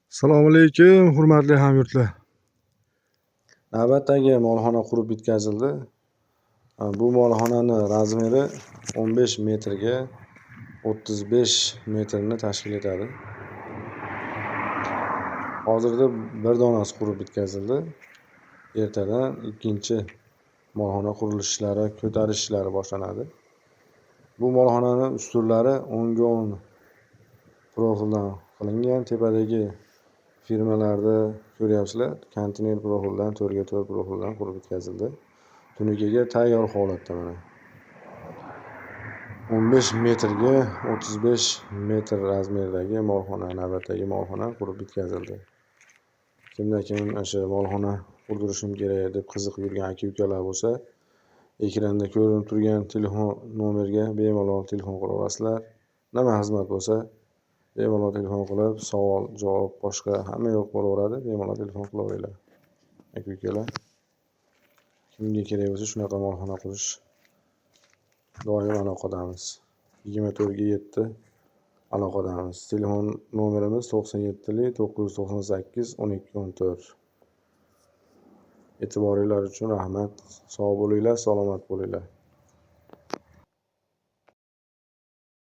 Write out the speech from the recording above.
Assalomu alaykum, hurmatli hamyurtlar. Navbatdagi molxona qurib bitkazildi. Bu molxonani razmeri 15 metrga 35 metrni tashkil etadi. Hozirda bir donasi qurib bitkazildi. Ertadan ikkinchi molxona qurilish ishlari, ko'tarish ishlari boshlanadi. Bu molxonaning ustunlari 10 ga 10 profildan qilingan. Tepadagi firmalarda ko'ryapsizlar, konteyner profildan 4 ga 4 profildan qurib bitkazildi. Tunukaga tayyor holatda mana. 15 metrga 35 metr razmerdagi molxona, navbatdagi molxona qurib bitkazildi. Kimda-kim o'sha molxona qurdirishim kerak deb qiziqib yurgan aka-ukalar bo'lsa, ekranda ko'rinib turgan telefon nomerga bemalol telefon qila olasizlar. Nima xizmat bo'lsa, bemalol telefon qilib, savol, javob, boshqa hamma yo'q bo'laveradi. Bemalol telefon qilaveringlar. Aka-ukalar, kimga kerak bo'lsa shunaqa molxona qurish doim aloqadamiz. 24 ga 7 aloqadamiz. Telefon nomerimiz 97 998 12 14. E'tiboringlar uchun rahmat. Sog' bo'linglar, salomat bo'linglar.